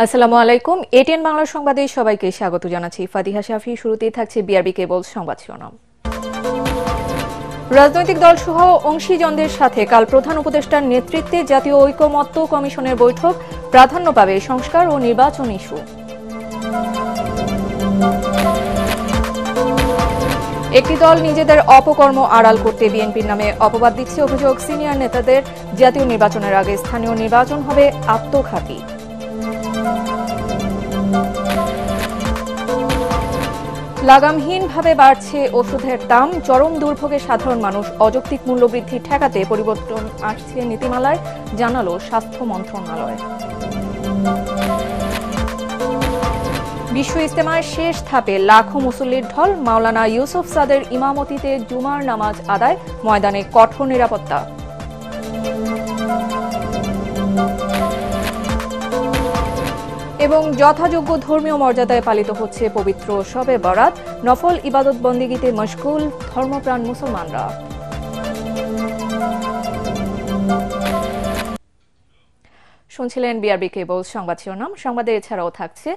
আসসালামু আলাইকুম। এটিএন বাংলা সংবাদে সবাইকে স্বাগত জানাচ্ছি। ফাতিহা শাফি। শুরুতেই থাকছে বিআরবি কেবল সংবাদ শিরোনাম। রাজনৈতিক দল সহ অংশীজনদের সাথে কাল প্রধান উপদেষ্টার নেতৃত্বে জাতীয় ঐকমত্য কমিশনের বৈঠক। প্রাধান্য পাবে সংস্কার ও নির্বাচন ইস্যু। একটি দল নিজেদের অপকর্ম আড়াল করতে বিএনপির নামে অপবাদ দিচ্ছে। অভিযোগ সিনিয়র নেতাদের। জাতীয় নির্বাচনের আগে স্থানীয় নির্বাচন হবে আত্মঘাতী। লাগামহীনভাবে বাড়ছে ওষুধের দাম। চরম দুর্ভোগে সাধারণ মানুষ। অযৌক্তিক মূল্যবৃদ্ধি ঠেকাতে পরিবর্তন আসছে নীতিমালায়, জানালো স্বাস্থ্য মন্ত্রণালয়। বিশ্ব ইজতেমার শেষ ধাপে লাখো মুসল্লির ঢল। মাওলানা ইউসুফ সাদের ইমামতিতে জুমার নামাজ আদায়। ময়দানে কঠোর নিরাপত্তা। এবং যথাযোগ্য ধর্মীয় মর্যাদায় পালিত হচ্ছে পবিত্র শবে বরাত। নফল ইবাদত বন্দেগীতে মশগুল ধর্মপ্রাণ মুসলমানরা। শুনছিলেন বিআরবি কেবল সংবাদ শিরোনাম। সংবাদে এছাড়াও থাকছে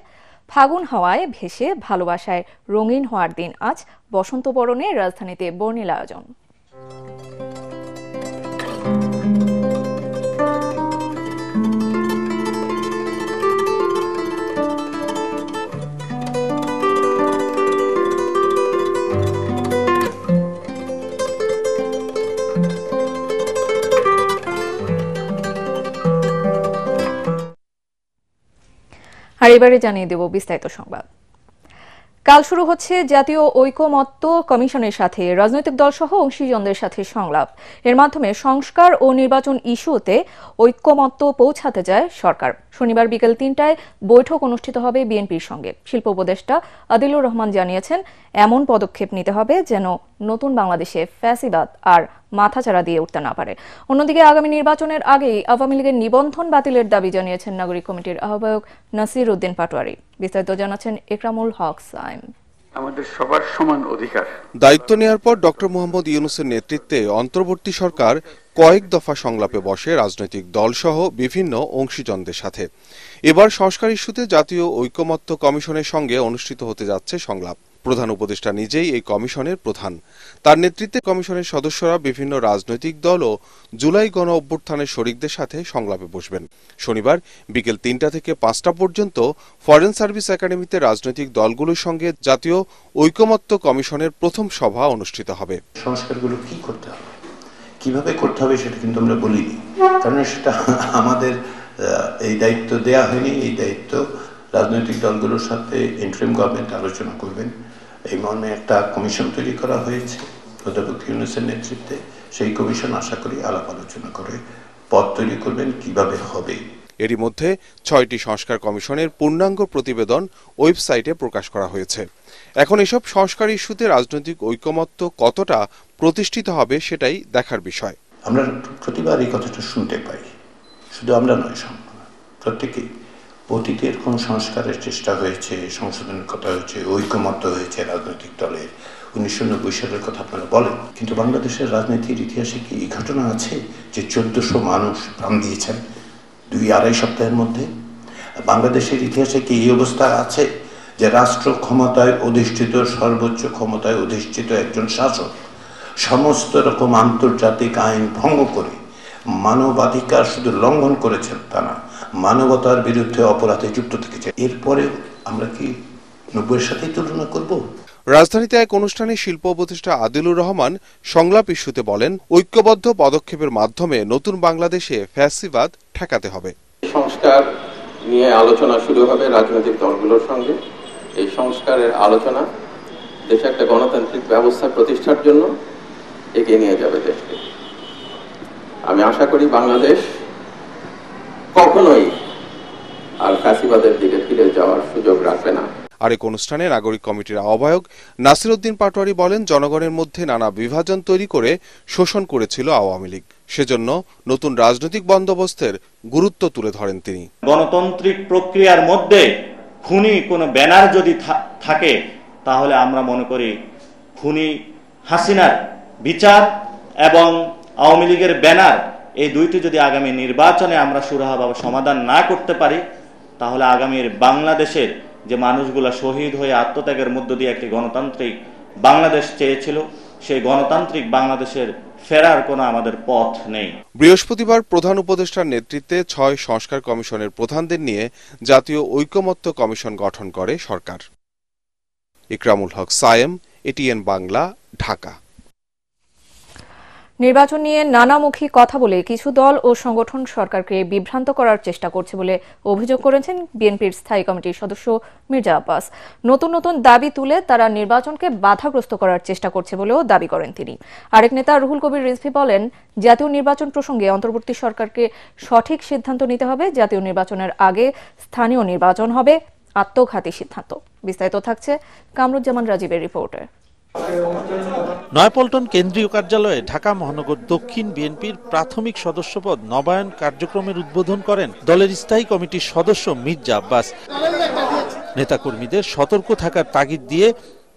ফাগুন হাওয়ায় ভেসে ভালোবাসায় রঙিন হওয়ার দিন আজ। বসন্ত বরণে রাজধানীতে বর্ণিল আয়োজন। আর এবারে জানিয়ে দেব বিস্তারিত সংবাদ। কাল শুরু হচ্ছে জাতীয় ঐকমত্য কমিশনের সাথে রাজনৈতিক দল সহ অংশীজনদের সাথে সংলাপ। এর মাধ্যমে সংস্কার ও নির্বাচন ইস্যুতে ঐকমত্য পৌঁছাতে যায় সরকার। শনিবার বিকেল ৩টায় বৈঠক অনুষ্ঠিত হবে বিএনপির সঙ্গে। শিল্প উপদেষ্টা আদিলুর রহমান জানিয়েছেন, এমন পদক্ষেপ নিতে হবে যেন নতুন বাংলাদেশে ফ্যাসিবাদ আর মাথাচাড়া দিয়ে উঠতে না পারে। অন্যদিকে আগামী নির্বাচনের আগেই আওয়ামী লীগের নিবন্ধন বাতিলের দাবি জানিয়েছেন নাগরিক কমিটির আহ্বায়ক নাসির উদ্দিন পাটোয়ারি। বিস্তারিত জানাচ্ছেন একরামুল হক সাইম। আমাদের সবার সমান অধিকার। দায়িত্ব নেওয়ার পর ডক্টর মোহাম্মদ ইউনূসের নেতৃত্বে অন্তর্বর্তী সরকার কয়েক দফা সংলাপে বসে রাজনৈতিক দলসহ বিভিন্ন অংশীজনদের সাথে। এবার সংস্কার ইস্যুতে জাতীয় ঐকমত্য কমিশনের সঙ্গে অনুষ্ঠিত হতে যাচ্ছে সংলাপ। প্রধান উপদেষ্টা নিজেই এই কমিশনের প্রধান। তার নেতৃত্বে কমিশনের সদস্যরা বিভিন্ন রাজনৈতিক দল ও জুলাই গণ অভ্যুত্থানের শরিকদের সাথে সংলাপে বসবেন। শনিবার বিকেল ৩টা থেকে ৫টা পর্যন্ত ফরেন সার্ভিস একাডেমিতে রাজনৈতিক দলগুলোর সঙ্গে জাতীয় ঐকমত্য কমিশনের প্রথম সভা অনুষ্ঠিত হবে। সংস্কারগুলো কি করতে হবে, কিভাবে করতে হবে সেটা কিন্তু আমরা বলিনি, কারণ সেটা আমাদের এই দায়িত্ব দেয়া হয়নি। এই দায়িত্ব রাজনৈতিক দলগুলোর সাথে ইন্টারিম গভর্নমেন্ট আলোচনা করবেন। এই মর্মে একটা কমিশন তৈরি করা হয়েছে অধ্যাপক ইউনূসের নেতৃত্বে। সেই কমিশন আশা করি আলাপ আলোচনা করে পথ তৈরি করবেন কিভাবে হবে। এরই মধ্যে ৬টি সংস্কার কমিশনের পূর্ণাঙ্গ প্রতিবেদন ওয়েবসাইটে প্রকাশ করা হয়েছে। এখন এসব সংস্কার ইস্যুতে রাজনৈতিক ঐকমত্য কতটা প্রতিষ্ঠিত হবে সেটাই দেখার বিষয়। আমরা প্রতিবার এই কথাটা শুনতে পাই, শুধু আমরা নয়, প্রত্যেকেই। অতীতে এরকম সংস্কারের চেষ্টা হয়েছে, সংশোধনের কথা হয়েছে, ঐকমত্য হয়েছে রাজনৈতিক দলের। ১৯৯০ সালের কথা আপনারা বলেন, কিন্তু বাংলাদেশের রাজনীতির ইতিহাসে কি এই ঘটনা আছে যে ১৪০০ মানুষ প্রাণ দিয়েছেন ২-২.৫ সপ্তাহের মধ্যে? বাংলাদেশের ইতিহাসে কি এই অবস্থা আছে যে রাষ্ট্র ক্ষমতায় অধিষ্ঠিত, সর্বোচ্চ ক্ষমতায় অধিষ্ঠিত একজন শাসক সমস্ত রকম আন্তর্জাতিক আইন ভঙ্গ করে মানবাধিকার শুধু লঙ্ঘন করেছেন তা না, মানবতার বিরুদ্ধে অপরাধে যুক্ত থেকেছে? এরপরে আমরা কি ৯০-এর সাথেই তুলনা করব? রাজধানীতে এক অনুষ্ঠানে শিল্প উপদেষ্টা আদিলুর রহমান সংলাপ ইস্যুতে বলেন, ঐক্যবদ্ধ পদক্ষেপের মাধ্যমে নতুন বাংলাদেশে ফ্যাসিবাদ ঠেকাতে হবে। সংস্কার নিয়ে আলোচনা শুরু হবে রাজনৈতিক দলগুলোর সঙ্গে। এই সংস্কারের আলোচনা দেশে একটা গণতান্ত্রিক ব্যবস্থা প্রতিষ্ঠার জন্য এগিয়ে নিয়ে যাবে দেশকে। আমি আশা করি বাংলাদেশ কখনোই আর ফ্যাসিবাদের দিকে ফিরে যাওয়ার সুযোগ রাখবে না। আরেক অনুষ্ঠানে নাগরিক কমিটির আহ্বায়ক নাসির উদ্দিন পাটোয়ারি বলেন, জনগণের মধ্যে নানা বিভাজন তৈরি করে শোষণ করেছিল আওয়ামী লীগ। সেজন্য নতুন রাজনৈতিক বন্দোবস্তের গুরুত্ব তুলে ধরেন তিনি। গণতান্ত্রিক প্রক্রিয়ার মধ্যে খুনি কোনো ব্যানার যদি থাকে, তাহলে আমরা মনে করি খুনি হাসিনার বিচার এবং আওয়ামী লীগের ব্যানার, এই দুইটি যদি আগামী নির্বাচনে আমরা সুরাহাভাবে সমাধান না করতে পারি, তাহলে আগামীর বাংলাদেশের যে মানুষগুলা শহীদ হয়ে আত্মত্যাগের মধ্য দিয়ে একটি গণতান্ত্রিক বাংলাদেশ চেয়েছিল, সেই গণতান্ত্রিক বাংলাদেশের ফেরার কোনো আমাদের পথ নেই। বৃহস্পতিবার প্রধান উপদেষ্টার নেতৃত্বে ৬ সংস্কার কমিশনের প্রধানদের নিয়ে জাতীয় ঐকমত্য কমিশন গঠন করে সরকার। ইকরামুল হক সায়েম, এটিএন বাংলা, ঢাকা। নির্বাচন নিয়ে নানামুখী কথা বলে কিছু দল ও সংগঠন সরকারকে বিভ্রান্ত করার চেষ্টা করছে বলে অভিযোগ করেছেন বিএনপির স্থায়ী কমিটির সদস্য মির্জা আব্বাস। নতুন নতুন দাবি তুলে তারা নির্বাচনকে বাধাগ্রস্ত করার চেষ্টা করছে বলেও দাবি করেন তিনি। আরেক নেতা রুহুল কবির রিজভী বলেন, জাতীয় নির্বাচন প্রসঙ্গে অন্তর্বর্তী সরকারকে সঠিক সিদ্ধান্ত নিতে হবে। জাতীয় নির্বাচনের আগে স্থানীয় নির্বাচন হবে আত্মঘাতী সিদ্ধান্ত। বিস্তারিত থাকছে কামরুজ্জামান রাজীবের রিপোর্টে। নয়াপল্টন কেন্দ্রীয় কার্যালয়ে ঢাকা মহানগর দক্ষিণ বিএনপির প্রাথমিক সদস্যপদ নবায়ন কার্যক্রমের উদ্বোধন করেন দলের স্থায়ী কমিটির সদস্য মির্জা আব্বাস। নেতাকর্মীদের সতর্ক থাকার তাগিদ দিয়ে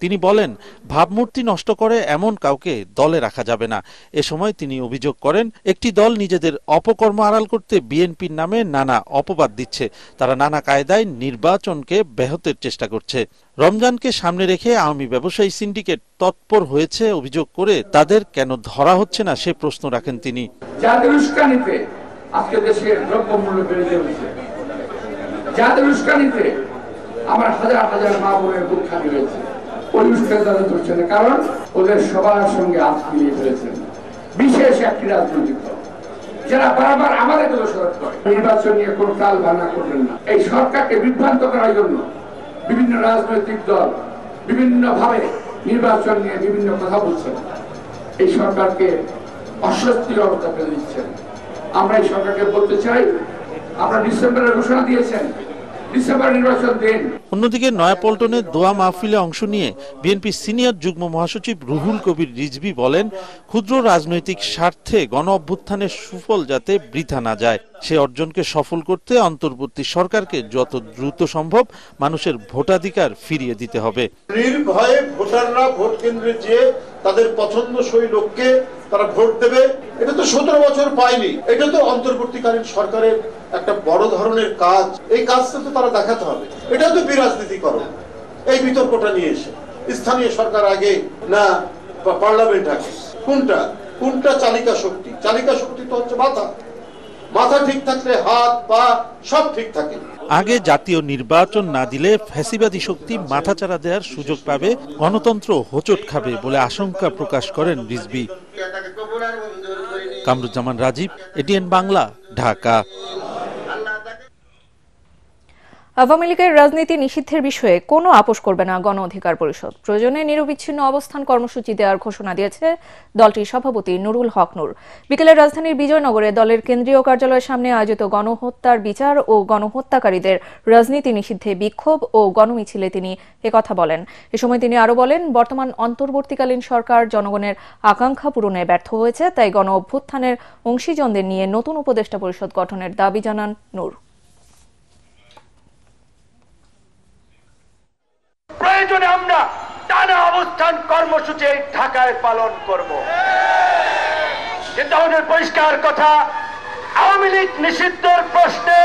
তিনি বলেন, ভাবমূর্তি নষ্ট করে এমন কাউকে দলে রাখা যাবে না। এ সময় তিনি অভিযোগ করেন, একটি দল নিজেদের অপকর্ম আড়াল করতে বিএনপির নামে নানা অপবাদ দিচ্ছে। তারা নানা কায়দায় নির্বাচনকে ব্যাহতের চেষ্টা করছে। রমজানকে সামনে রেখে আওয়ামী ব্যবসায়ী সিন্ডিকেট তৎপর হয়েছে অভিযোগ করে তাদের কেন ধরা হচ্ছে না সে প্রশ্ন রাখেন তিনি। যাদের উস্কানিতে আজকে দেশের দ্রব্যমূল্য বেড়ে যাচ্ছে, যাদের উস্কানিতে আমার হাজার হাজার মা বোনের বুক খালি হয়েছে, ওই উস্কানি তাদের ধরছে না, কারণ ওদের সবার সঙ্গে হাত মিলিয়ে ফেলেছেন বিশেষ একটি রাজনৈতিক দল, যারা বারবার আমাদের দোষারোপ করে। নির্বাচন নিয়ে কোনো টাল ভাঙা করবেন না। এই সরকারকে বিভ্রান্ত করার জন্য বিভিন্ন রাজনৈতিক দল বিভিন্ন ভাবে নির্বাচন নিয়ে বিভিন্ন কথা বলছেন, এই সরকারকে অস্বস্তির অবস্থা ফেলে দিচ্ছেন। আমরা এই সরকারকে বলতে চাই, আপনারা ডিসেম্বরের ঘোষণা দিয়েছেন, ডিসেম্বর নির্বাচন দিন। অন্যদিকে নয়াপল্টনে দোয়া মাহফিলে অংশ নিয়ে বিএনপির সিনিয়র যুগ্ম মহাসচিব রুহুল কবির রিজভী বলেন, ক্ষুদ্র রাজনৈতিক স্বার্থে গণ অভ্যুত্থানের সুফল যাতে বৃথা না যায়, সে অর্জনকে সফল করতে অন্তর্বর্তী সরকারকে যত দ্রুত সম্ভব মানুষের ভোটাধিকার ফিরিয়ে দিতে হবে। নির্ভয়ে ভোটাররা ভোট কেন্দ্রে যেয়ে তাদের পছন্দসই লোককে তারা ভোট দেবে। এটা তো 17 বছর পায়নি। এটা তো অন্তর্বর্তীকালীন সরকারের একটা বড় ধরনের কাজ। এই কাজটা তো তারা দেখাতে হবে। এটা তো বিরাজনীতিকরণ। এই বিতর্কটা নিয়ে এসে স্থানীয় সরকার আগে না পার্লামেন্ট আগে, কোনটা চালিকা শক্তি? চালিকা শক্তি তো হচ্ছে মাথা ঠিক থাকলে হাত পা সব ঠিক থাকে। আগে জাতীয় নির্বাচন না দিলে ফ্যাসিবাদী শক্তি মাথাচাড়া দেওয়ার সুযোগ পাবে, গণতন্ত্র হোঁচট খাবে বলে আশঙ্কা প্রকাশ করেন রিজভী। কামরুজ্জামান রাজীব, এটিএন বাংলা, ঢাকা। আওয়ামী লীগের রাজনীতি নিষিদ্ধের বিষয়ে কোনো আপোষ করবে না গণ অধিকার পরিষদ। প্রয়োজনে নিরবিচ্ছিন্ন অবস্থান কর্মসূচি দেওয়ার ঘোষণা দিয়েছে দলটির সভাপতি নুরুল হক নূর। বিকেলে রাজধানীর বিজয়নগরে দলের কেন্দ্রীয় কার্যালয়ের সামনে আয়োজিত গণহত্যার বিচার ও গণহত্যাকারীদের রাজনীতি নিষিদ্ধে বিক্ষোভ ও গণমিছিলে তিনি একথা বলেন। এ সময় তিনি আরও বলেন, বর্তমান অন্তর্বর্তীকালীন সরকার জনগণের আকাঙ্ক্ষা পূরণে ব্যর্থ হয়েছে, তাই গণ অভ্যুত্থানের অংশীজনদের নিয়ে নতুন উপদেষ্টা পরিষদ গঠনের দাবি জানান নূর। প্রয়োজনে আমরা টানা অবস্থান কর্মসূচি ঢাকায় পালন করব, কিন্তু আমাদের পরিষ্কার কথা, আওয়ামী লীগ নিষিদ্ধের প্রশ্নে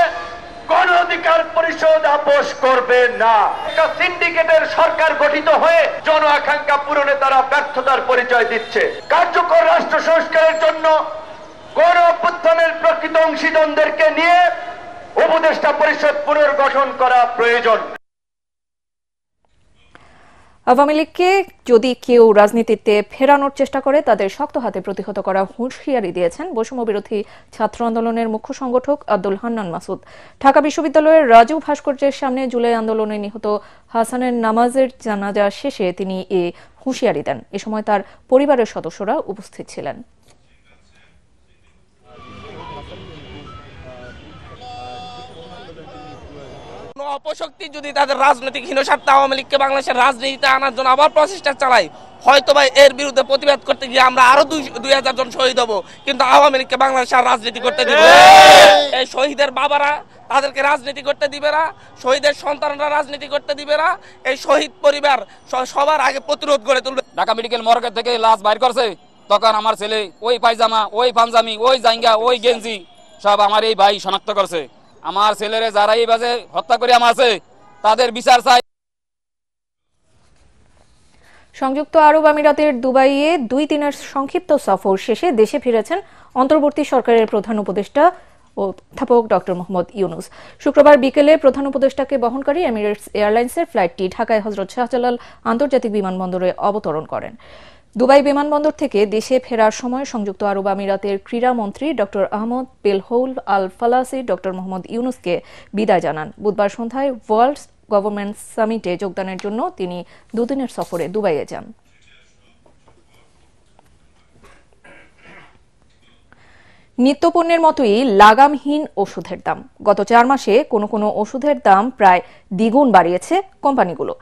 গণ অধিকার পরিষদ আপোষ করবে না। একটা সিন্ডিকেটের সরকার গঠিত হয়ে জন আকাঙ্ক্ষা পূরণে তারা ব্যর্থতার পরিচয় দিচ্ছে। কার্যকর রাষ্ট্র সংস্কারের জন্য গণ অভ্যুত্থানের প্রকৃত অংশীদারদেরকে নিয়ে উপদেষ্টা পরিষদ পুনর্গঠন করা প্রয়োজন। আওয়ামী লীগকে যদি কেউ রাজনীতিতে ফেরানোর চেষ্টা করে তাদের শক্ত হাতে প্রতিহত করা হুঁশিয়ারি দিয়েছেন বৈষম্য বিরোধী ছাত্র আন্দোলনের মুখ্য সংগঠক আব্দুল হান্নান মাসুদ। ঢাকা বিশ্ববিদ্যালয়ের রাজু ভাস্কর্যের সামনে জুলাই আন্দোলনে নিহত হাসানের নামাজের জানাজা শেষে তিনি এ হুঁশিয়ারি দেন। এ সময় তার পরিবারের সদস্যরা উপস্থিত ছিলেন। অপশক্তি যদি তাদের রাজনৈতিক হীনস্বার্থে আওয়ামী লীগকে বাংলাদেশের রাজনীতিতে আনার জন্য আবার প্রচেষ্টা চালায়, হয়তো বা এর বিরুদ্ধে প্রতিবাদ করতে গিয়ে আমরা আরো 2000 জন শহীদ হব, কিন্তু আওয়ামী লীগকে বাংলাদেশের রাজনীতি করতে দিবে না। এই শহীদের বাবারা তাদেরকে রাজনীতি করতে দিবে না, শহীদের সন্তানরা রাজনীতি করতে দিবে না। এই শহীদ পরিবার সবার আগে প্রতিরোধ গড়ে তুলবে। ঢাকা মেডিকেল মর্গে থেকে লাশ বাইর করছে, তখন আমার ছেলে ওই পায়জামা, ওই পাঞ্জামি, ওই জাঙ্গা, ওই গেঞ্জি সব আমার এই ভাই শনাক্ত করছে। আমার ছেলেরে যারা এই বাজে হত্যা করে মারছে তাদের বিচার চাই। সংযুক্ত আরব আমিরাতের দুবাইয়ে 2 দিনের সংক্ষিপ্ত সফর শেষে দেশে ফিরেছেন অন্তর্বর্তী সরকারের প্রধান উপদেষ্টা অধ্যাপক ডক্টর মোহাম্মদ ইউনুস। শুক্রবার বিকেলে প্রধান উপদেষ্টাকে বহনকারী এমিরেটস এয়ারলাইন্সের ফ্লাইটটি ঢাকায় হযরত শাহজালাল আন্তর্জাতিক বিমানবন্দরে অবতরণ করেন। দুবাই বিমানবন্দর থেকে দেশে ফেরার সময় সংযুক্ত আরব আমিরাতের ক্রীড়ামন্ত্রী ডক্টর আহমদ বেলহৌল আল ফালাসি ডক্টর মোহাম্মদ ইউনুসকে বিদায় জানান। বুধবার সন্ধ্যায় ওয়ার্ল্ড গভর্নমেন্ট সামিটে যোগদানের জন্য তিনি 2 দিনের সফরে দুবাইয়ে যান। নিত্যপণ্যের মতোই লাগামহীন ওষুধের দাম। গত 4 মাসে কোনো ওষুধের দাম প্রায় দ্বিগুণ বাড়িয়েছে কোম্পানিগুলো।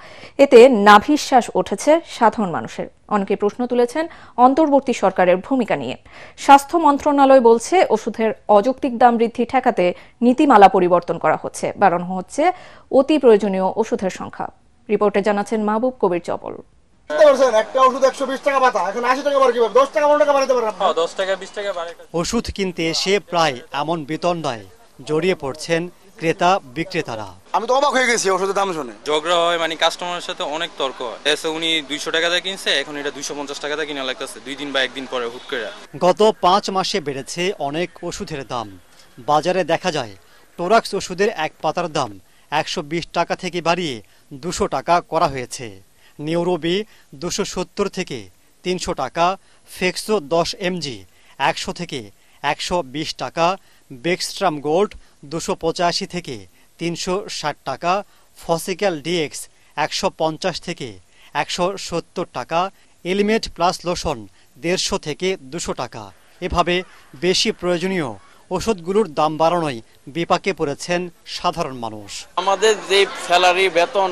এতে নাভিশ্বাস উঠেছে সাধারণ মানুষের। অনেকে প্রশ্ন তুলেছেন অন্তর্বর্তী সরকারের ভূমিকা নিয়ে। স্বাস্থ্য মন্ত্রণালয় বলছে ওষুধের অযৌক্তিক দাম বৃদ্ধি ঠেকাতে নীতিমালা পরিবর্তন করা হচ্ছে, বাড়ানো হচ্ছে অতি প্রয়োজনীয় ওষুধের সংখ্যা। রিপোর্টে জানাচ্ছেন মাহবুব কবির চপল। ওষুধ কিনতে এসে প্রায় এমন বিতণ্ডায় জড়িয়ে পড়ছেন ক্রেতা বিক্রেতারা। আমি তো অবাক হয়ে গেছি ওষুধের দাম শুনে। ঝগড়া হয়, মানে কাস্টমারের সাথে অনেক তর্ক হয়। উনি 200 টাকা দিয়ে কিনছে, এখন এটা 250 টাকা দিয়ে কিনা লাগতেছে 2 দিন বা 1 দিন পরে হুট করে। গত 5 মাসে বেড়েছে অনেক ওষুধের দাম। বাজারে দেখা যায় টোরাক্স ওষুধের এক পাতার দাম 120 টাকা থেকে বাড়িয়ে 200 টাকা করা হয়েছে। নিউরোবি 270 থেকে 300 টাকা, ফেক্সো 10 mg 100 থেকে 120 টাকা, বেক্সট্রাম গোল্ড 285 থেকে 360 টাকা, ফসিক্যাল ডিএক্স 150 থেকে 170 টাকা, এলিমেন্ট প্লাস লোশন 150 থেকে 200 টাকা। এভাবে বেশি প্রয়োজনীয় ওষুধগুলোর দাম বাড়ানোয় বিপাকে পড়েছেন সাধারণ মানুষ। আমাদের যে স্যালারি বেতন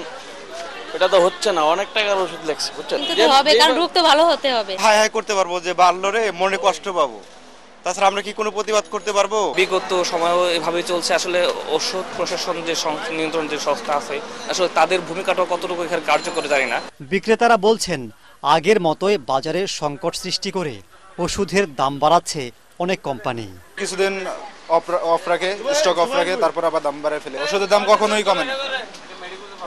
এটা তো হচ্ছে না, অনেক টাকার ওষুধ লাগছে, বুঝছেন? কিন্তু হবে, কারণ রোগ তো ভালো হতে হবে। হাই হাই করতে পারবো যে বাড়লো রে, মনে কষ্ট পাবো, তাছাড়া আমরা কি কোনো প্রতিবাদ করতে পারবো? বিগত সময় এভাবেই চলছে। আসলে ওষুধ প্রশাসন যে নিয়ন্ত্রণ যে সংস্থা আছে, আসলে তাদের ভূমিকাটা কতটুকু এখানে কার্যকরী জানি না। বিক্রেতারা বলছেন আগের মতোই বাজারে সংকট সৃষ্টি করে ওষুধের দাম বাড়াচ্ছে অনেক কোম্পানি। কিছুদিন অফ রাখে, স্টক অফ রাখে, তারপর আবার দাম বাড়ায় ফেলে। ওষুধের দাম কখনোই কমে না,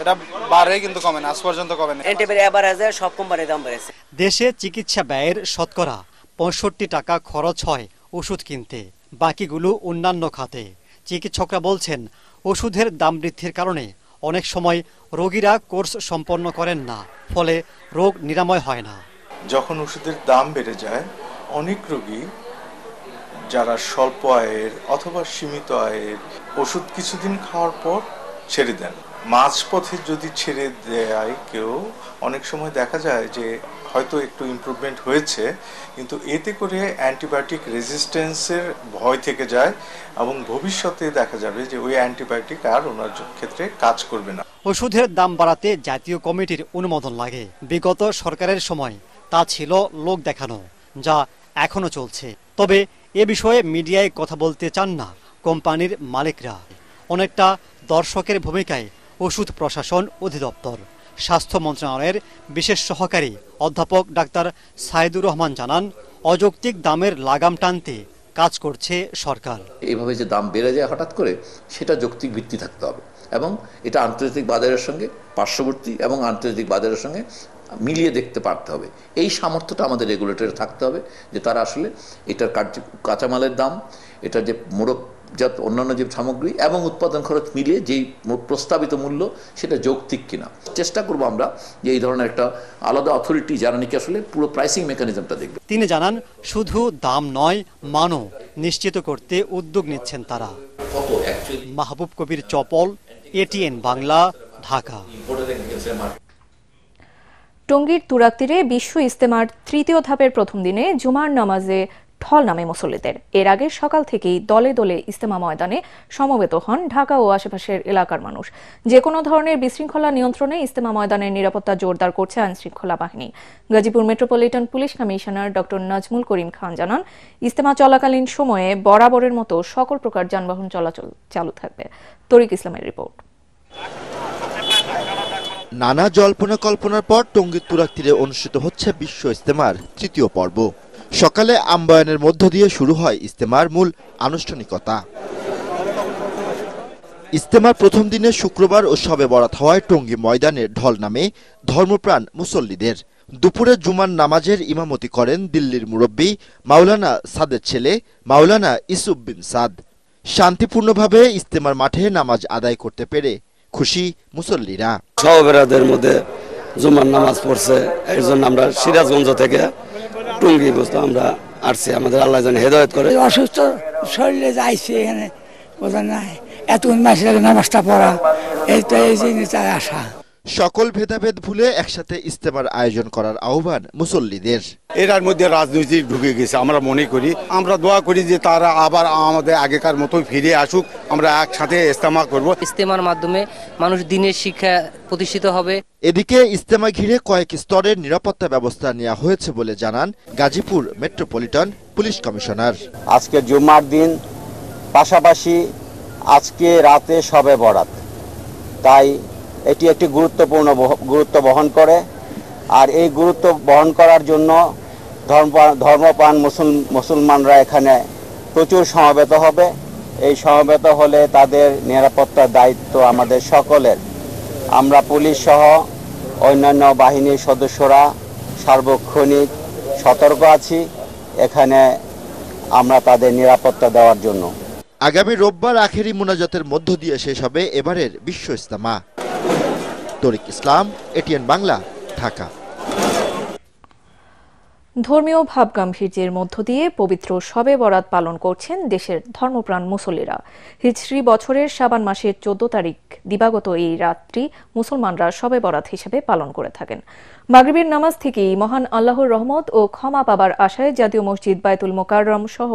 এটা বাড়ে কিন্তু কমে না, আজ পর্যন্ত কমে না। এভারেজে সব কোম্পানির দাম বেড়েছে। দেশে চিকিৎসা ব্যয়ের শতকরা 65 টাকা খরচ হয় ওষুধ কিনতে, বাকিগুলো অন্যান্য খাতে। চিকিৎসকরা বলছেন ওষুধের দাম বৃদ্ধির কারণে অনেক সময় রোগীরা কোর্স সম্পন্ন করেন না, ফলে রোগ নিরাময় হয় না। যখন ওষুধের দাম বেড়ে যায়, অনেক রোগী যারা স্বল্প আয়ের অথবা সীমিত আয়ের ওষুধ কিছুদিন খাওয়ার পর ছেড়ে দেন। মাঝপথে যদি ছেড়ে দেয় কেউ, অনেক সময় দেখা যায় যে হয়তো একটু ইমপ্রুভমেন্ট হয়েছে, কিন্তু এতে করে অ্যান্টিবায়োটিক রেজিস্ট্যান্সের ভয় থেকে যায় এবং ভবিষ্যতে দেখা যাবে যে ওই অ্যান্টিবায়োটিক আর ওনার ক্ষেত্রে কাজ করবে না। ওষুধের দাম বাড়াতে জাতীয় কমিটির অনুমোদন লাগে। বিগত সরকারের সময় তা ছিল লোক দেখানো, যা এখনো চলছে। তবে এ বিষয়ে মিডিয়ায় কথা বলতে চান না কোম্পানির মালিকরা। অনেকটা দর্শকের ভূমিকায় ওষুধ প্রশাসন অধিদপ্তর। স্বাস্থ্য মন্ত্রণালয়ের বিশেষ সহকারী অধ্যাপক ডাক্তার সাইদুর রহমান জানান, অযৌক্তিক দামের লাগাম টানতে কাজ করছে সরকার। এইভাবে যে দাম বেড়ে যায় হঠাৎ করে, সেটা যৌক্তিক ভিত্তি থাকতে হবে এবং এটা আন্তর্জাতিক বাজারের সঙ্গে, পার্শ্ববর্তী এবং আন্তর্জাতিক বাজারের সঙ্গে মিলিয়ে দেখতে পারতে হবে। এই সামর্থ্যটা আমাদের রেগুলেটরে থাকতে হবে যে তারা আসলে এটার কাঁচামালের দাম, এটার যে মোড়কজাত অন্যান্য যে সামগ্রী এবং উৎপাদন খরচ মিলিয়ে যেই প্রস্তাবিত মূল্য, সেটা যৌক্তিক কিনা। চেষ্টা করবো আমরা যে এই ধরনের একটা আলাদা অথরিটি যারা নাকি আসলে পুরো প্রাইসিং মেকানিজমটা দেখবে। তিনি জানান, শুধু দাম নয়, মানও নিশ্চিত করতে উদ্যোগ নিচ্ছেন তারা। মাহবুব কবির চপল, এটিএন বাংলা, ঢাকা। টঙ্গীর তুরাগতীরে বিশ্ব ইজতেমার 3য় ধাপের প্রথম দিনে জুমার নামাজে ঢল নামে মুসল্লিদের। এর আগে সকাল থেকেই দলে দলে ইজতেমা ময়দানে সমবেত হন ঢাকা ও আশেপাশের এলাকার মানুষ। যে কোনো ধরনের বিশৃঙ্খলা নিয়ন্ত্রণে ইজতেমা ময়দানের নিরাপত্তা জোরদার করছে আইনশৃঙ্খলা বাহিনী। Gazipur metropolitan police commissioner doctor Nazmul Karim Khan জানান, ইজতেমা চলাকালীন সময়ে বরাবরের মতো সকল প্রকার যানবাহন চলাচল চালু থাকবে। তরিক ইসলামের রিপোর্ট। নানা জল্পনা কল্পনার পর টঙ্গীর তুরাগতীরে অনুষ্ঠিত হচ্ছে বিশ্ব ইজতেমার 3য় পর্ব। সকালে আমবায়নের মধ্য দিয়ে শুরু হয় ইজতেমার মূল আনুষ্ঠানিকতা। ইজতেমার প্রথম দিনে শুক্রবার ও শবে বরাত হওয়ায় টঙ্গী ময়দানে ঢল নামে ধর্মপ্রাণ মুসল্লিদের। দুপুরে জুমার নামাজের ইমামতি করেন দিল্লির মুরব্বী মাওলানা সাদের ছেলে মাওলানা ইসুফ বিন সাদ। শান্তিপূর্ণভাবে ইজতেমার মাঠে নামাজ আদায় করতে পেরে খুশি মুসল্লিরা। সহবেরাদের মধ্যে জুমার নামাজ পড়ছে, এই জন্য আমরা সিরাজগঞ্জ থেকে টঙ্গী বসতে আমরা আসছি। আমাদের আল্লাহ যেন হেদায়েত করে। অসুস্থ শরীরে যাইছে এখানে বোঝা নাই, এতক্ষণ মাসের নামাজটা পড়া, এই তো এই জিনিসটাই আশা। সকল ভেদাভেদ ভুলে একসাথে ইজতেমার আয়োজন করার আহ্বান মুসল্লিদের। এর মধ্যে রাজনীতি ঢুকে গেছে, আমরা মনে করি, আমরা দোয়া করি যে তারা আবার আমাদের আগেকার মতোই ফিরে আসুক, আমরা একসাথে ইজতেমা করব। ইজতেমার মাধ্যমে মানুষ দিনের শিক্ষা প্রতিষ্ঠিত হবে। এদিকে ইজতেমা ঘিরে কয়েক স্তরের নিরাপত্তা ব্যবস্থা নেওয়া হয়েছে বলে জানান গাজীপুর মেট্রোপলিটন পুলিশ কমিশনার। আজকে জুম্মার দিন, পাশাপাশি আজকে রাতে শবে বরাত, তাই এটি একটি গুরুত্ব বহন করে। আর এই গুরুত্ব বহন করার জন্য ধর্মপ্রাণ মুসলমানরা এখানে প্রচুর সমবেত হবে। এই সমবেত হলে তাদের নিরাপত্তার দায়িত্ব আমাদের সকলের। আমরা পুলিশ সহ অন্যান্য বাহিনীর সদস্যরা সার্বক্ষণিক সতর্ক আছি এখানে আমরা তাদের নিরাপত্তা দেওয়ার জন্য। আগামী রোববার আখেরি মোনাজাতের মধ্য দিয়ে শেষ হবে এবারের বিশ্ব ইজতেমা। তরিক ইসলাম, এটিএন বাংলা, ঢাকা। ধর্মীয় ভাবগাম্ভীর্যের মধ্য দিয়ে পবিত্র শবে বরাত পালন করছেন দেশের ধর্মপ্রাণ মুসল্লিরা। হিজরি বছরের শাবান মাসের 14 তারিখ দিবাগত এই রাত্রি মুসলমানরা শবে বরাত হিসেবে পালন করে থাকেন। মাগরিবের নামাজ থেকেই মহান আল্লাহর রহমত ও ক্ষমা পাবার আশায় জাতীয় মসজিদ বায়তুল মোকাররম সহ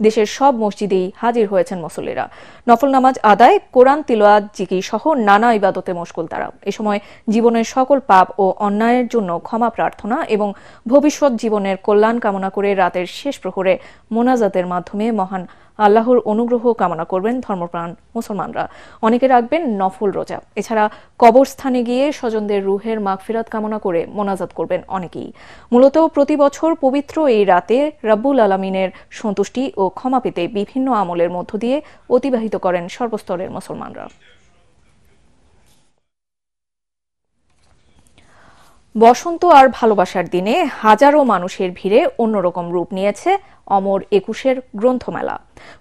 দেশের সব মসজিদেই হাজির হয়েছেন মুসল্লিরা। নফল নামাজ আদায়, কোরআন তিলাওয়াত, জিকির সহ নানা ইবাদতে মশগুল তারা। এ সময় জীবনের সকল পাপ ও অন্যায়ের জন্য ক্ষমা প্রার্থনা এবং ভবিষ্যৎ জীবনের কল্যাণ কামনা করে রাতের শেষ প্রহরে মোনাজাতের মাধ্যমে মহান আল্লাহর অনুগ্রহ কামনা করবেন ধর্মপ্রাণ মুসলমানরা। অনেকে রাখবেন নফল রোজা। এছাড়া কবরস্থানে গিয়ে স্বজনদের রুহের মাগফিরাত কামনা করে মোনাজাত করবেন অনেকেই। মূলত প্রতি বছর পবিত্র এই রাতে রব্বুল আলামিনের সন্তুষ্টি ও ক্ষমা পেতে বিভিন্ন আমলের মধ্য দিয়ে অতিবাহিত করেন সর্বস্তরের মুসলমানরা। বসন্ত আর ভালোবাসার দিনে হাজারো মানুষের ভিড়ে অন্যরকম রূপ নিয়েছে অমর 21-এর গ্রন্থমেলা।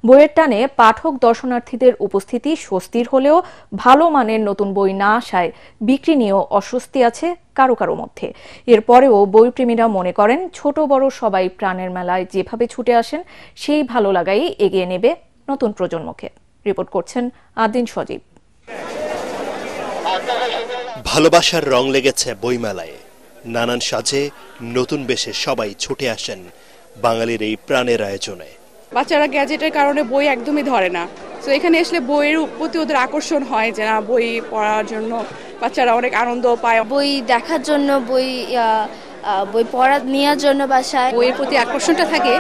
বইয়ের টানে পাঠক দর্শনার্থীদের উপস্থিতি স্বস্তির হলেও ভালো মানের নতুন বই না আসায় বিক্রি নিয়েও অস্বস্তি আছে কারো কারো মধ্যে। এরপরেও বইপ্রেমীরা মনে করেন ছোট বড় সবাই প্রাণের মেলায় যেভাবে ছুটে আসেন সেই ভালো লাগাই এগিয়ে নেবে নতুন প্রজন্মকে। রিপোর্ট করছেন আদিন সজীব। ভালোবাসার রং লেগেছে বইমেলায়। নানান সাজে নতুন বেশে সবাই ছুটে আসেন বাঙালির এই প্রাণের আয়োজনে। বাচ্চারা গ্যাজেটের কারণে বই একদমই ধরে না, তো এখানে আসলে বইয়ের প্রতি ওদের আকর্ষণ হয় যে না, বই পড়ার জন্য বাচ্চারা অনেক আনন্দ পায়। বই দেখার জন্য, বই পড়া নেওয়ার জন্য বাসায় বইয়ের প্রতি আকর্ষণটা থাকে,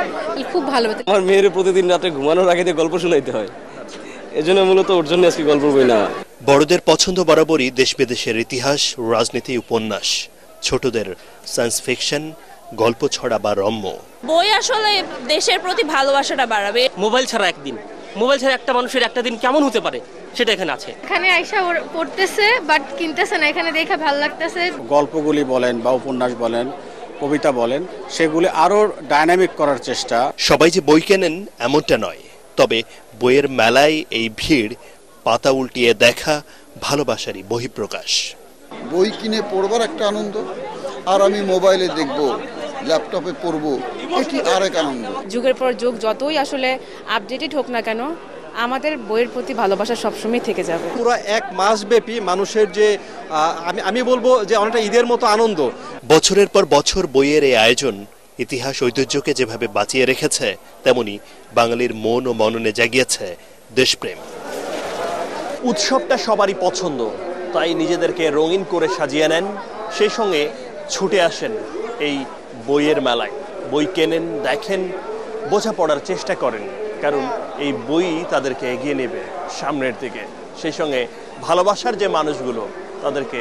খুব ভালো। আমার মেয়ের প্রতিদিন রাতে ঘুমানোর আগে গল্প শোনাইতে হয়, এজন্য মূলত ওর জন্য আজকে গল্প বই না। বড়দের পছন্দ বরাবরই দেশ বিদেশের ইতিহাস, রাজনীতি, উপন্যাস। ছোটদের সায়েন্স ফিকশন, গল্প ছড়া বা রম্য। বই আসলে দেশের প্রতি ভালোবাসাটা বাড়াবে। মোবাইল ছাড়া একটা মানুষের একটা দিন কেমন হতে পারে সেটা এখানে আছে। এখানে আইসা পড়তেছে বাট কিনতেছে না, এখানে দেখে ভালো লাগতেছে। গল্পগুলি বলেন বা উপন্যাস বলেন, কবিতা বলেন, সেগুলি আরো ডাইনামিক করার চেষ্টা। সবাই যে বই কেনেন এমনটা নয়, তবে বইয়ের মেলায় এই ভিড় পাতা উল্টিয়ে দেখা ভালোবাসারই বহিঃপ্রকাশ। বই কিনে পড়বার একটা আনন্দ, আর আমি মোবাইলে দেখব, ল্যাপটপে পড়ব, এটি আরেক আনন্দ। যুগের পর যুগ যতই আসলে আপডেটেড হোক না কেন, আমাদের বইয়ের প্রতি ভালোবাসা সবসময় থেকে যাবে। পুরো এক মাস ব্যাপী মানুষের যে আমি বলবো যে অনেকটা ঈদের মতো আনন্দ। বছরের পর বছর বইয়ের এই আয়োজন ইতিহাস ঐতিহ্যকে যেভাবে বাঁচিয়ে রেখেছে, তেমনি বাঙালির মন ও মননে জাগিয়েছে দেশপ্রেম। উৎসবটা সবারই পছন্দ, তাই নিজেদেরকে রঙিন করে সাজিয়ে নেন, সেই সঙ্গে ছুটে আসেন এই বইয়ের মেলায়। বই কেনেন, দেখেন, বোঝাপড়ার চেষ্টা করেন, কারণ এই বই তাদেরকে এগিয়ে নেবে সামনের দিকে। সেই সঙ্গে ভালোবাসার যে মানুষগুলো তাদেরকে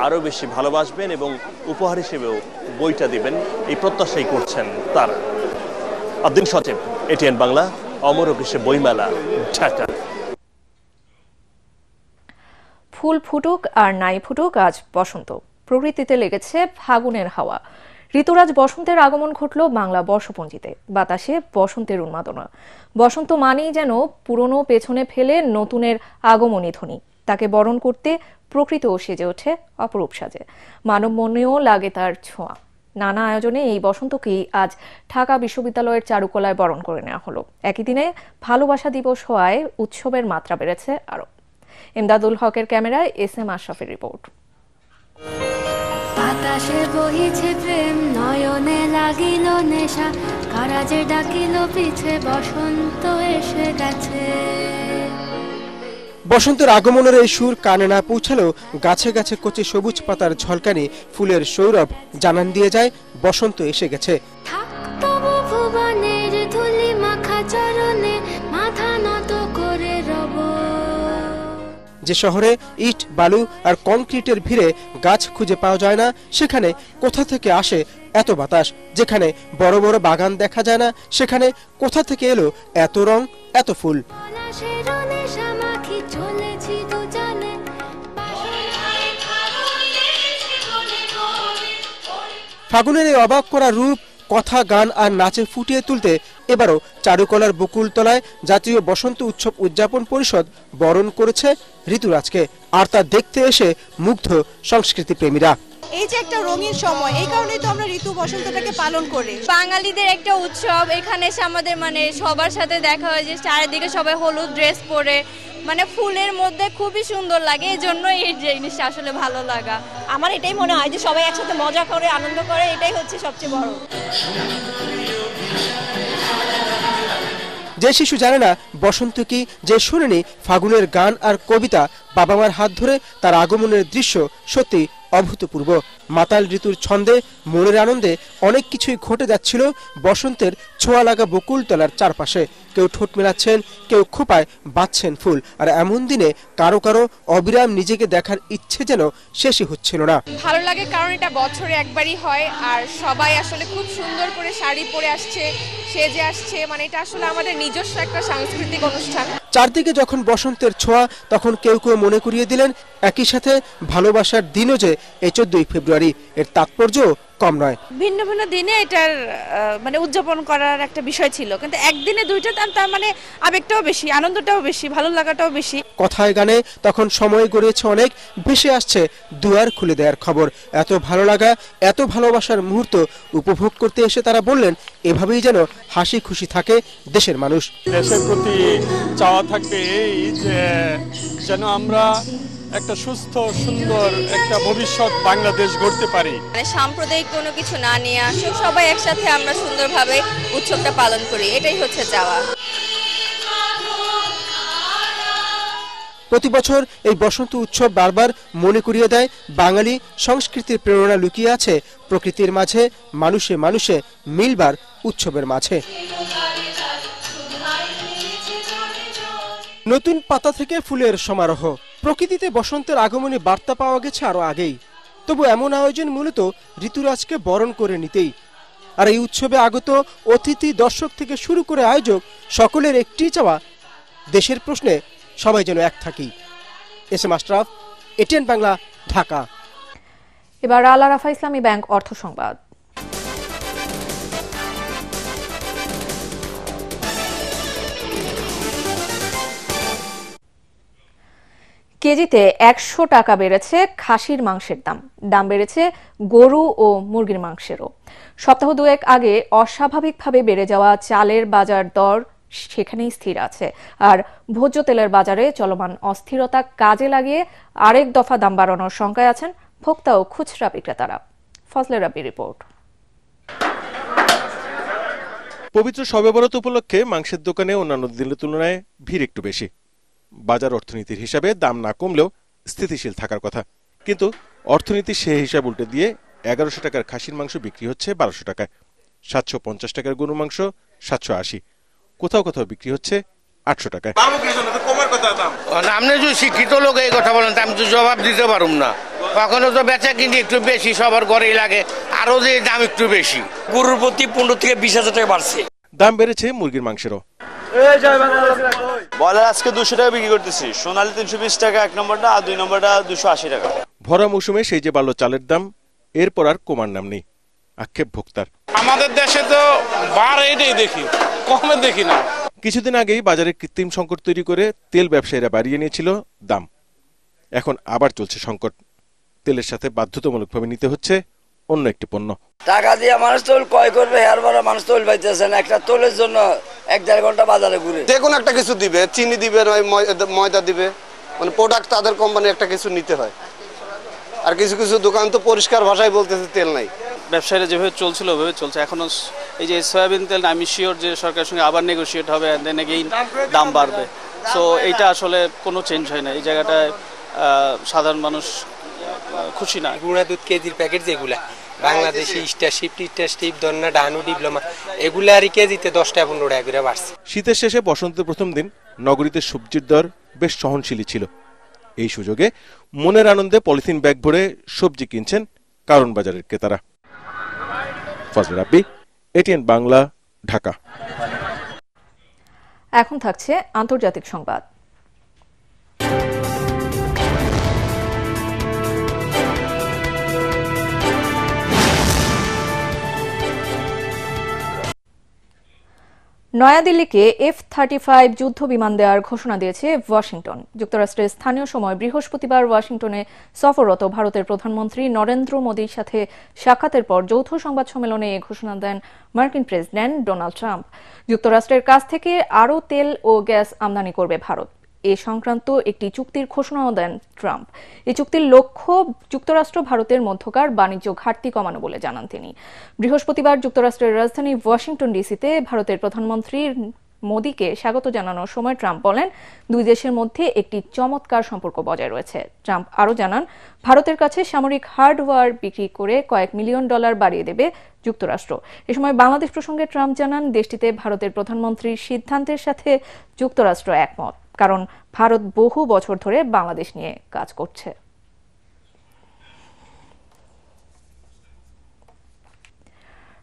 আরও বেশি ভালোবাসবেন এবং উপহার হিসেবেও বইটা দিবেন, এই প্রত্যাশাই করছেন তারা। আদিন সচিব, এটিএন বাংলা, অমর 21 বইমেলা, ঢাকা। ফুল ফুটুক আর নাই ফুটুক, আজ বসন্ত। প্রকৃতিতে লেগেছে ফাগুনের হাওয়া। ঋতুরাজ বসন্তের আগমন ঘটল বাংলা বর্ষপঞ্জিতে। বাতাসে বসন্তের উন্মাদনা। বসন্ত মানেই যেন পুরনো পেছনে ফেলে নতুনের আগমনী ধ্বনি। তাকে বরণ করতে প্রকৃতিও সেজে ওঠে অপরূপ সাজে। মানব মনেও লাগে তার ছোঁয়া। নানা আয়োজনে এই বসন্তকেই আজ ঢাকা বিশ্ববিদ্যালয়ের চারুকলায় বরণ করে নেওয়া হলো। একই দিনে ভালোবাসা দিবস হওয়ায় উৎসবের মাত্রা বেড়েছে আরো। এমদাদুল হকের ক্যামেরায় SM আশরাফের রিপোর্ট। আকাশে বহিছে প্রেম, নয়নে লাগিল নেশা, কারাজে ডাকিল পিছে, বসন্ত এসে গেছে। বসন্তের আগমনের এই সুর কানে না পৌঁছালেও গাছে গাছে কচি সবুজ পাতার ঝলকানি, ফুলের সৌরভ জানান দিয়ে যায় বসন্ত এসে গেছে। তবু ভুবনের ধুলি মাখা চরণে মাথা নত করে রব। যে শহরে ইট, বালু আর কংক্রিটের ভিড়ে গাছ খুঁজে পাওয়া যায় না, সেখানে কোথা থেকে আসে এত বাতাস? যেখানে বড় বড় বাগান দেখা যায় না, সেখানে কোথা থেকে এলো এত রং, এত ফুল? ফাগুনের এই অবাক করা রূপ কথা, গান আর নাচে ফুটিয়ে তুলতে এবারও চারুকলার বকুলতলায় জাতীয় বসন্ত উৎসব উদযাপন পরিষদ বরণ করেছে ঋতুরাজকে। আর তা দেখতে এসে মুগ্ধ সংস্কৃতি প্রেমীরা। এই যে একটা রঙিন সময়, এই কারণেই তো আমরা ঋতু বসন্তটাকে পালন করি। বাঙালিদের একটা উৎসব, এখানে এসে আমাদের সবার সাথে দেখা হয় যে চারিদিকে সবাই হলুদ ড্রেস পরে, ফুলের মধ্যে খুবই সুন্দর লাগে। এই জন্য এই জিনিসটা আসলে ভালো লাগা। আমার এটাই মনে হয় যে সবাই একসাথে মজা করে, আনন্দ করে, এটাই হচ্ছে সবচেয়ে বড়। যে শিশু জানে না বসন্ত কি, যে শুনেনি ফাগুনের গান আর কবিতা, বাবা মার হাত ধরে তার আগমনের দৃশ্য সত্যি অভূতপূর্ব। মাতাল ঋতুর ছন্দে, মনের আনন্দে অনেক কিছুই ঘটে যাচ্ছিল বসন্তের ছোঁয়া লাগা বকুলতলার চারপাশে। কেউ ঠোঁট মেলাচ্ছেন, কেউ খোপায় বাঁধছেন ফুল। আর এমন দিনে কারো কারো অবিরাম নিজেকে দেখার ইচ্ছে যেন শেষই হচ্ছিল না। ভালো লাগে কারণ এটা বছরে একবারই হয়, আর সবাই আসলে খুব সুন্দর করে শাড়ি পরে আসছে, সেজে আসছে। এটা আসলে আমাদের নিজস্ব একটা সাংস্কৃতিক অনুষ্ঠান। চারদিকে যখন বসন্তের ছোঁয়া, তখন কেউ কেউ মনে করিয়ে দিলেন একই সাথে ভালোবাসার দিনও যে এই 14ই ফেব্রুয়ারি। এর তাৎপর্য কম নয়। ভিন্ন ভিন্ন দিনে এটার উদযাপন করার একটা বিষয় ছিল, কিন্তু একদিনে দুইটা তার আবেগটাও বেশি, আনন্দটাও বেশি, ভালো লাগাটাও বেশি। কথায় গানে তখন সময় গড়িয়েছে অনেক, ভেসে আসছে দুয়ার খুলে দেওয়ার খবর। এত ভালো লাগা, এত ভালোবাসার মুহূর্ত উপভোগ করতে এসে তারা বললেন, এভাবেই যেন হাসি খুশি থাকে দেশের মানুষ। দেশের প্রতি চাওয়া থাকবে এই যে যেন আমরা একটা সুস্থ সুন্দর একটা ভবিষ্যৎ বাংলাদেশ গড়তে পারি। সাম্প্রদায়িক কোনো কিছু না নিয়ে আসুক, সবাই একসাথে আমরা সুন্দরভাবে উৎসবটা পালন করি, এটাই হচ্ছে চাওয়া। প্রতি বছর এই বসন্ত উৎসব বারবার মনে করিয়ে দেয় বাঙালি সংস্কৃতির প্রেরণা লুকিয়ে আছে প্রকৃতির মাঝে, মানুষে মানুষে মিলবার উৎসবের মাঝে। নতুন পাতা থেকে ফুলের সমারোহ, প্রকৃতিতে বসন্তের আগমনী বার্তা পাওয়া গেছে আরো আগেই। তবু এমন আয়োজন মূলত ঋতুরাজকে বরণ করে নিতেই। আর এই উৎসবে আগত অতিথি, দর্শক থেকে শুরু করে আয়োজক, সকলের একটি চাওয়া, দেশের প্রশ্নে সবাই যেন এক থাকি। SM Ashraf, ATN Bangla, Dhaka. এবার আল আরাফা ইসলামী ব্যাংক অর্থ সংবাদ। কেজিতে 100 টাকা বেড়েছে খাসির মাংসের দাম। দাম বেড়েছে গরু ও মুরগির মাংসেরও। সপ্তাহ দুয়েক আগে অস্বাভাবিকভাবে বেড়ে যাওয়া চালের বাজার দর সেখানেই স্থির আছে। আর ভোজ্য তেলের বাজারে চলমান অস্থিরতা কাজে লাগিয়ে আরেক দফা দাম বাড়ানোর শঙ্কায় আছেন ভোক্তা ও খুচরা বিক্রেতারা। ফজলে রাব্বির রিপোর্ট। পবিত্র শবে বরাত উপলক্ষে মাংসের দোকানে অন্যান্য দিনের তুলনায় ভিড় একটু বেশি। বাজার অর্থনীতির হিসাবে দাম না কমলেও স্থিতিশীল থাকার কথা, কিন্তু অর্থনীতির সে হিসাব উল্টে দিয়ে 1100 টাকার খাসির মাংস বিক্রি হচ্ছে 1200 টাকায়, 750 টাকার গরুর মাংস 780, কোথাও কোথাও বিক্রি হচ্ছে 800 টাকায়। আপনি যদি শিক্ষিত লোক এই কথা বলেন, আমি তো জবাব দিতে পারুম না। কখনো তো বেচা কিনি একটু বেশি, সবার ঘরেই লাগে, আরো যে দাম একটু বেশি। গরুর প্রতি 15 থেকে 20 হাজার টাকা বাড়ছে। দাম বেড়েছে মুরগির মাংসেরও। বয়লার আজকে 200 টাকা বিক্রি করতেছি, সোনালী 320 টাকা 1 নম্বরটা, আর 2 নম্বরটা 280 টাকা। ভরা মৌসুমে সেই যে বাড়ল চালের দাম, এরপর আর কমার নাম নেই, আক্ষেপ ভোক্তার। আমাদের দেশে তো বাড়ে, এটাই দেখি, কমে দেখি না। কিছুদিন আগেই বাজারে কৃত্রিম সংকট তৈরি করে তেল ব্যবসায়ীরা বাড়িয়ে নিয়েছিল দাম। এখন আবার চলছে সংকট, তেলের সাথে বাধ্যতামূলকভাবে নিতে হচ্ছে অন্য একটি পণ্য। টাকা দিয়ে মানুষ তোল ক্রয় করবে, এর পরে মানুষ তোল পাইতেছে না। একটা তোলের জন্য 1-1.5 ঘন্টা বাজারে ঘুরে। যে কোনো একটা কিছু দিবে, চিনি দিবে, ময়দা দিবে, মানে প্রোডাক্ট তাদের কোম্পানি একটা কিছু নিতে হয়। আর কিছু কিছু দোকান তো পরিষ্কার ভাষায় বলতেছে তেল নাই। ব্যবসায়ীরা যেভাবে চলছিল ওইভাবে চলছে। এখনো এই যে সয়াবিন তেল, আমি শিওর যে সরকারের সঙ্গে আবার নেগোশিয়েট হবে, দেন এগেইন দাম বাড়বে। সো এইটা আসলে কোনো চেঞ্জ হয় না। এই জায়গাটায় সাধারণ মানুষ খুশি না। গুঁড়া দুধ কেজির প্যাকেট যেগুলা বাংলাদেশি স্টারশিপ দন্না ডানু ডিপ্লোমা, এগুলা আর কেজিতে 10-15 টাকা করে বাড়ছে। শীতের শেষে বসন্তের প্রথম দিন নগরীতে সবজির দর বেশ সহনশীলই ছিল। এই সুযোগে মনের আনন্দে পলিথিন ব্যাগ ভরে সবজি কিনছেন কারণ বাজারের ক্রেতারা। ফজলে রাব্বি, এটিএন বাংলা, ঢাকা। এখন থাকছে আন্তর্জাতিক সংবাদ। নয়াদিল্লিকে F-35 যুদ্ধ বিমান দেওয়ার ঘোষণা দিয়েছে ওয়াশিংটন। যুক্তরাষ্ট্রের স্থানীয় সময় বৃহস্পতিবার ওয়াশিংটনে সফররত ভারতের প্রধানমন্ত্রী নরেন্দ্র মোদীর সাথে সাক্ষাতের পর যৌথ সংবাদ সম্মেলনে এ ঘোষণা দেন মার্কিন প্রেসিডেন্ট ডোনাল্ড ট্রাম্প। যুক্তরাষ্ট্রের কাছ থেকে আরও তেল ও গ্যাস আমদানি করবে ভারত, এ সংক্রান্ত একটি চুক্তির ঘোষণাও দেন ট্রাম্প। এই চুক্তির লক্ষ্য যুক্তরাষ্ট্র ভারতের মধ্যকার বাণিজ্য ঘাটতি কমানো বলে জানান তিনি। বৃহস্পতিবার যুক্তরাষ্ট্রের রাজধানী ওয়াশিংটন ডিসিতে ভারতের প্রধানমন্ত্রী মোদীকে স্বাগত জানানোর সময় ট্রাম্প বলেন, দুই দেশের মধ্যে একটি চমৎকার সম্পর্ক বজায় রয়েছে। ট্রাম্প আরও জানান, ভারতের কাছে সামরিক হার্ডওয়্যার বিক্রি করে কয়েক মিলিয়ন ডলার বাড়িয়ে দেবে যুক্তরাষ্ট্র। এ সময় বাংলাদেশ প্রসঙ্গে ট্রাম্প জানান, দেশটিতে ভারতের প্রধানমন্ত্রীর সিদ্ধান্তের সাথে যুক্তরাষ্ট্র একমত, কারণ ভারত বহু বছর ধরে বাংলাদেশ নিয়ে কাজ করছে।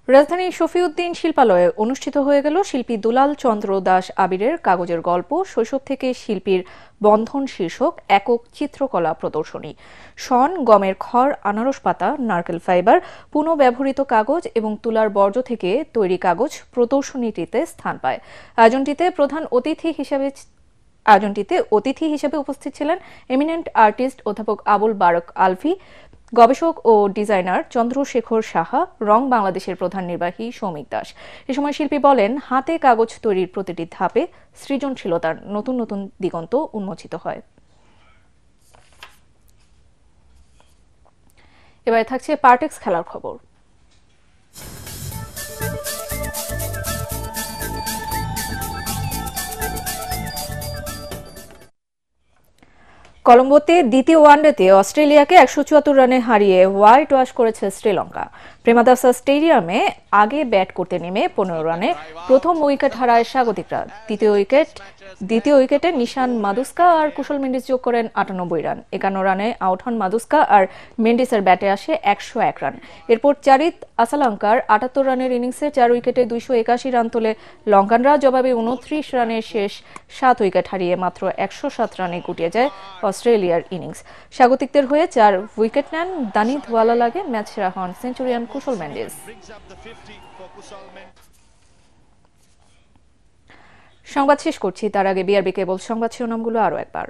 রাজধানীর শফিউদ্দিন শিল্পালয়ে অনুষ্ঠিত হয়ে গেল শিল্পী দুলাল চন্দ্র দাস আবিরের কাগজের গল্প শৈশব থেকে শিল্পীর বন্ধন শীর্ষক একক চিত্রকলা প্রদর্শনী। শন, গমের খড়, আনারস পাতা, নারকেল ফাইবার, পুনঃব্যবহৃত কাগজ এবং তুলার বর্জ্য থেকে তৈরি কাগজ প্রদর্শনীটিতে স্থান পায়। আয়োজনটিতে অতিথি হিসেবে উপস্থিত ছিলেন এমিনেন্ট আর্টিস্ট অধ্যাপক আবুল বারক আলভি, গবেষক ও ডিজাইনার চন্দ্রশেখর সাহা, রং বাংলাদেশের প্রধান নির্বাহী সৌমিক দাস। এ সময় শিল্পী বলেন, হাতে কাগজ তৈরির প্রতিটি ধাপে সৃজনশীলতার নতুন নতুন দিগন্ত উন্মোচিত হয়। এবারে থাকছে পার্টেক্স খেলার খবর। কলম্বোতে দ্বিতীয় ওয়ানডেতে অস্ট্রেলিয়াকে 174 রানে হারিয়ে হোয়াইট ওয়াশ করেছে শ্রীলঙ্কা। প্রেমাদাসা স্টেডিয়ামে আগে ব্যাট করতে নেমে 15 রানে প্রথম উইকেট হারায় স্বাগতিকরা। দ্বিতীয় উইকেটে নিশান মাদুস্কা আর কুশল মেন্ডিস যোগ করেন 98 রান। 51 রানে আউট হন মাদুস্কা আর মেন্ডিসের ব্যাটে আসে 101 রান। এরপর চারিত আসালঙ্কার 78 রানের ইনিংসে 4 উইকেটে 281 রান তোলে লঙ্কানরা। জবাবে 29 রানের শেষ 7 উইকেট হারিয়ে মাত্র 107 রানে গুটিয়ে যায় অস্ট্রেলিয়ার ইনিংস। স্বাগতিকদের হয়ে 4 উইকেট নেন দানিত ওয়ালালাগে, ম্যাচ সেরা হন সেঞ্চুরিয়ান কুশল মেন্ডিস। সংবাদ শেষ করছি, তার আগে বিআরবি কেবল সংবাদ শিরোনামগুলো আরো একবার।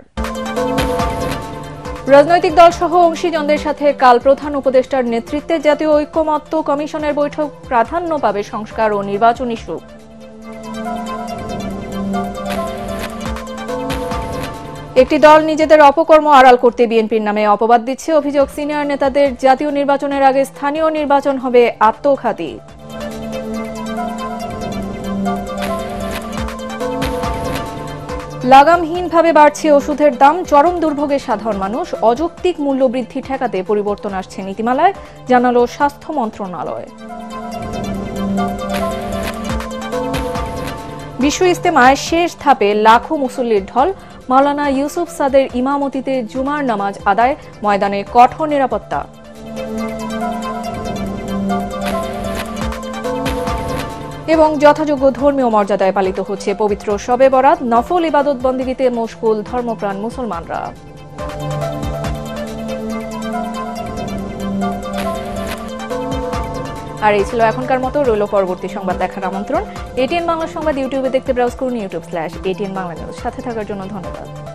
রাজনৈতিক দল সহ অংশীজনদের সাথে কাল প্রধান উপদেষ্টার নেতৃত্বে জাতীয় ঐক্যমত্য কমিশনের বৈঠক, প্রাধান্য পাবে সংস্কার ও নির্বাচন ইস্যু। একটি দল নিজেদের অপকর্ম আড়াল করতে বিএনপির নামে অপবাদ দিচ্ছে। অভিযোগ, সিনিয়র নেতাদের জাতীয় নির্বাচনের আগে স্থানীয় নির্বাচন হবে আত্মঘাতী। লাগামহীনভাবে বাড়ছে ওষুধের দাম, চরম দুর্ভোগে সাধারণ মানুষ। অযৌক্তিক মূল্য বৃদ্ধি ঠেকাতে পরিবর্তন আসছে নীতিমালায়, জানালো স্বাস্থ্য মন্ত্রণালয়। বিশ্ব ইজতেমায় শেষ ধাপে লাখো মুসল্লির ঢল। মাওলানা ইউসুফ সাদের ইমামতিতে জুমার নামাজ আদায়, ময়দানে কঠোর নিরাপত্তা। এবং যথাযোগ্য ধর্মীয় মর্যাদায় পালিত হচ্ছে পবিত্র শবে বরাত। নফল ইবাদত বন্দেগীতে মশগুল ধর্মপ্রাণ মুসলমানরা। আর এই ছিল এখনকার মতো, রইল পরবর্তী সংবাদ দেখার আমন্ত্রণ। এটিএন বাংলা সংবাদ ইউটিউবে দেখতে ব্রাউজ করুন youtube/ATN Bangla News। সাথে থাকার জন্য ধন্যবাদ।